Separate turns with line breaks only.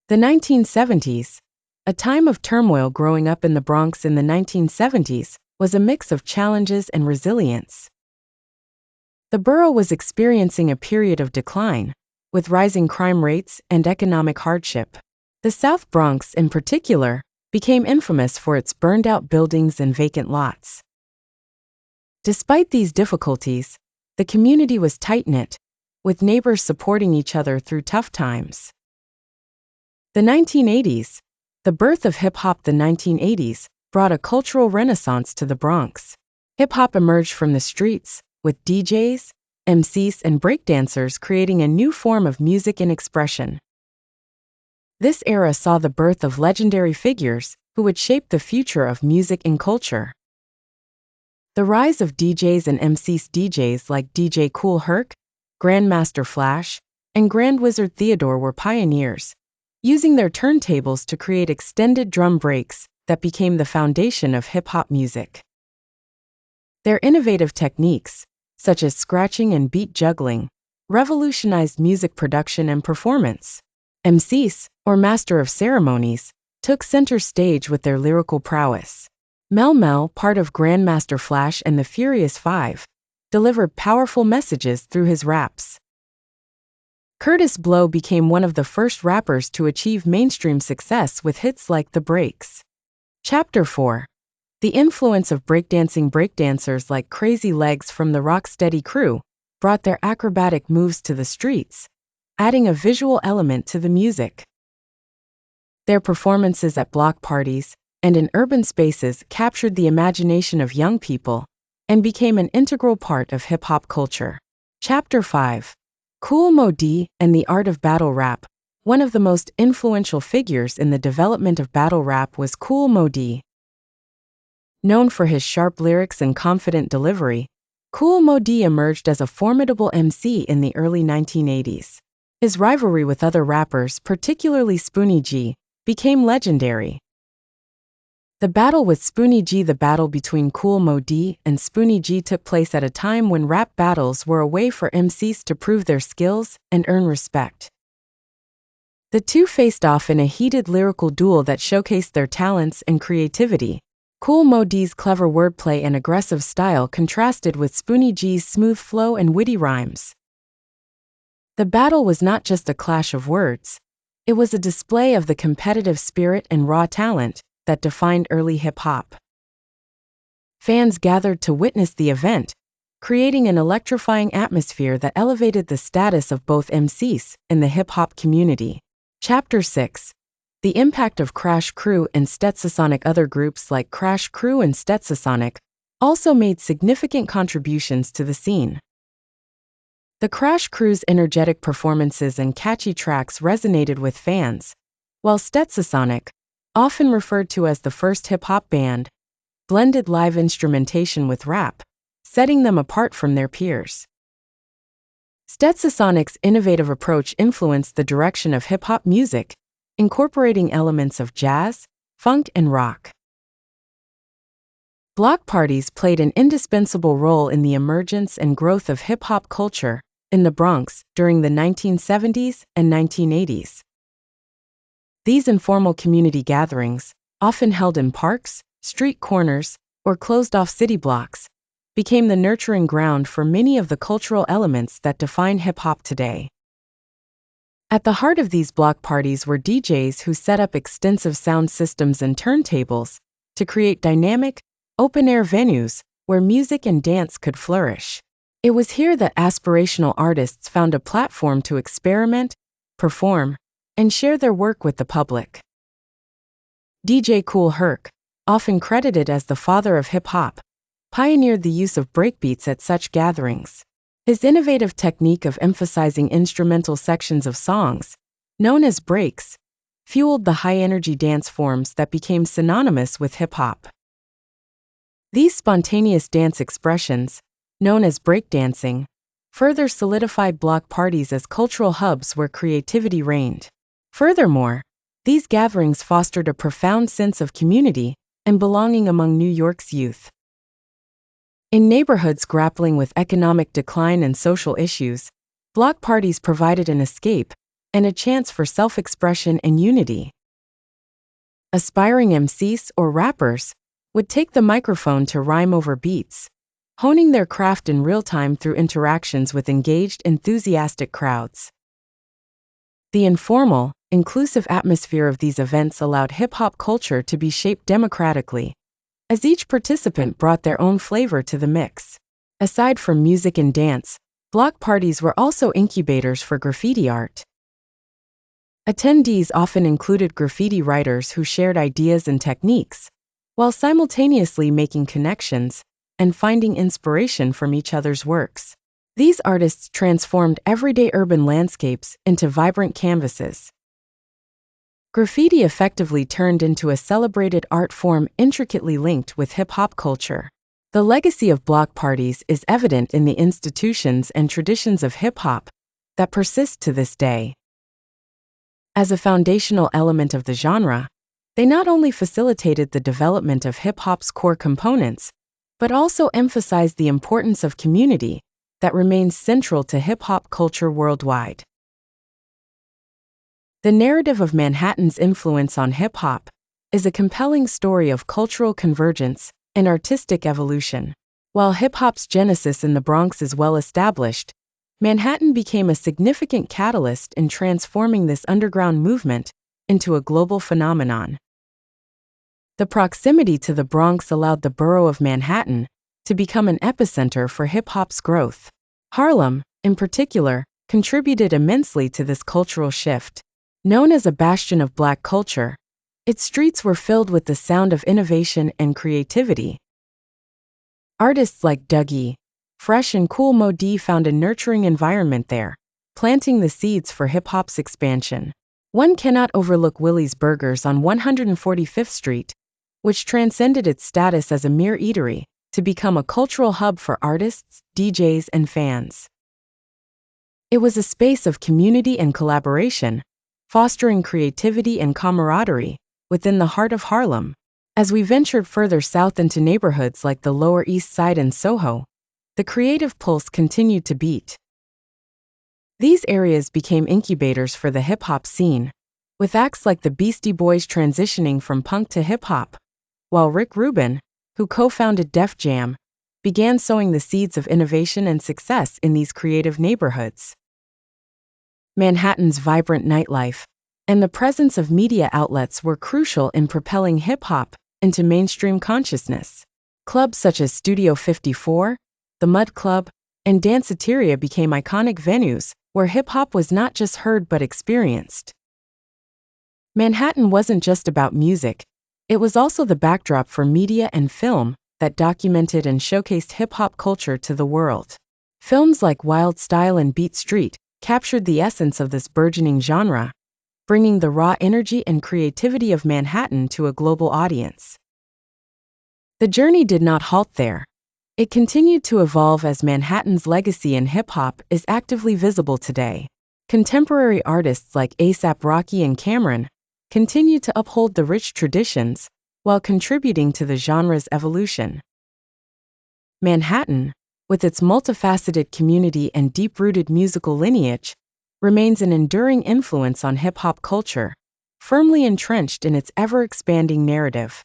The 1970s, a time of turmoil. Growing up in the Bronx in the 1970s, was a mix of challenges and resilience. The borough was experiencing a period of decline, with rising crime rates and economic hardship. The South Bronx, in particular, became infamous for its burned-out buildings and vacant lots. Despite these difficulties, the community was tight-knit, with neighbors supporting each other through tough times. The 1980s, the birth of hip-hop. The 1980s brought a cultural renaissance to the Bronx. Hip-hop emerged from the streets, with DJs, MCs, and breakdancers creating a new form of music and expression. This era saw the birth of legendary figures who would shape the future of music and culture. The rise of DJs and MCs. DJs like DJ Kool Herc, Grandmaster Flash, and Grand Wizard Theodore were pioneers, using their turntables to create extended drum breaks that became the foundation of hip-hop music. Their innovative techniques, such as scratching and beat juggling, revolutionized music production and performance. MCs, or Master of Ceremonies, took center stage with their lyrical prowess. Mel Mel, part of Grandmaster Flash and the Furious Five, delivered powerful messages through his raps. Curtis Blow became one of the first rappers to achieve mainstream success with hits like The Breaks. Chapter 4. The influence of breakdancing. Breakdancers like Crazy Legs from the Rocksteady crew brought their acrobatic moves to the streets, adding a visual element to the music. Their performances at block parties and in urban spaces captured the imagination of young people and became an integral part of hip-hop culture. Chapter 5. Kool Moe Dee and the Art of Battle Rap. One of the most influential figures in the development of battle rap was Kool Moe Dee. Known for his sharp lyrics and confident delivery, Kool Moe Dee emerged as a formidable MC in the early 1980s. His rivalry with other rappers, particularly Spoonie G, became legendary. The battle with Spoonie G. The battle between Kool Moe Dee and Spoonie G took place at a time when rap battles were a way for MCs to prove their skills and earn respect. The two faced off in a heated lyrical duel that showcased their talents and creativity. Kool Moe Dee's clever wordplay and aggressive style contrasted with Spoonie G's smooth flow and witty rhymes. The battle was not just a clash of words, it was a display of the competitive spirit and raw talent that defined early hip-hop. Fans gathered to witness the event, creating an electrifying atmosphere that elevated the status of both MCs in the hip-hop community. Chapter 6. The impact of Crash Crew and Stetsasonic. Other groups like Crash Crew and Stetsasonic also made significant contributions to the scene. The Crash Crew's energetic performances and catchy tracks resonated with fans, while Stetsasonic, often referred to as the first hip-hop band, blended live instrumentation with rap, setting them apart from their peers. Stetsasonic's innovative approach influenced the direction of hip-hop music, incorporating elements of jazz, funk, and rock. Block parties played an indispensable role in the emergence and growth of hip-hop culture in the Bronx during the 1970s and 1980s. These informal community gatherings, often held in parks, street corners, or closed-off city blocks, became the nurturing ground for many of the cultural elements that define hip-hop today. At the heart of these block parties were DJs who set up extensive sound systems and turntables to create dynamic, open-air venues where music and dance could flourish. It was here that aspirational artists found a platform to experiment, perform, and share their work with the public. DJ Kool Herc, often credited as the father of hip-hop, pioneered the use of breakbeats at such gatherings. His innovative technique of emphasizing instrumental sections of songs, known as breaks, fueled the high-energy dance forms that became synonymous with hip-hop. These spontaneous dance expressions, known as breakdancing, further solidified block parties as cultural hubs where creativity reigned. Furthermore, these gatherings fostered a profound sense of community and belonging among New York's youth. In neighborhoods grappling with economic decline and social issues, block parties provided an escape and a chance for self-expression and unity. Aspiring MCs or rappers would take the microphone to rhyme over beats, honing their craft in real time through interactions with engaged, enthusiastic crowds. The informal, inclusive atmosphere of these events allowed hip-hop culture to be shaped democratically, as each participant brought their own flavor to the mix. Aside from music and dance, block parties were also incubators for graffiti art. Attendees often included graffiti writers who shared ideas and techniques, while simultaneously making connections and finding inspiration from each other's works. These artists transformed everyday urban landscapes into vibrant canvases. Graffiti effectively turned into a celebrated art form intricately linked with hip-hop culture. The legacy of block parties is evident in the institutions and traditions of hip-hop that persist to this day. As a foundational element of the genre, they not only facilitated the development of hip-hop's core components, but also emphasized the importance of community that remains central to hip-hop culture worldwide. The narrative of Manhattan's influence on hip-hop is a compelling story of cultural convergence and artistic evolution. While hip-hop's genesis in the Bronx is well established, Manhattan became a significant catalyst in transforming this underground movement into a global phenomenon. The proximity to the Bronx allowed the borough of Manhattan to become an epicenter for hip-hop's growth. Harlem, in particular, contributed immensely to this cultural shift. Known as a bastion of Black culture, its streets were filled with the sound of innovation and creativity. Artists like Dougie Fresh and Cool Mo D found a nurturing environment there, planting the seeds for hip-hop's expansion. One cannot overlook Willie's Burgers on 145th Street, which transcended its status as a mere eatery to become a cultural hub for artists, DJs, and fans. It was a space of community and collaboration, fostering creativity and camaraderie within the heart of Harlem. As we ventured further south into neighborhoods like the Lower East Side and Soho, the creative pulse continued to beat. These areas became incubators for the hip-hop scene, with acts like the Beastie Boys transitioning from punk to hip-hop, while Rick Rubin, who co-founded Def Jam, began sowing the seeds of innovation and success in these creative neighborhoods. Manhattan's vibrant nightlife and the presence of media outlets were crucial in propelling hip-hop into mainstream consciousness. Clubs such as Studio 54, the Mud Club, and Danceteria became iconic venues where hip-hop was not just heard but experienced. Manhattan wasn't just about music, it was also the backdrop for media and film that documented and showcased hip-hop culture to the world. Films like Wild Style and Beat Street captured the essence of this burgeoning genre, bringing the raw energy and creativity of Manhattan to a global audience. The journey did not halt there. It continued to evolve as Manhattan's legacy in hip-hop is actively visible today. Contemporary artists like A$AP Rocky and Cameron continue to uphold the rich traditions while contributing to the genre's evolution. Manhattan, with its multifaceted community and deep-rooted musical lineage, remains an enduring influence on hip-hop culture, firmly entrenched in its ever-expanding narrative.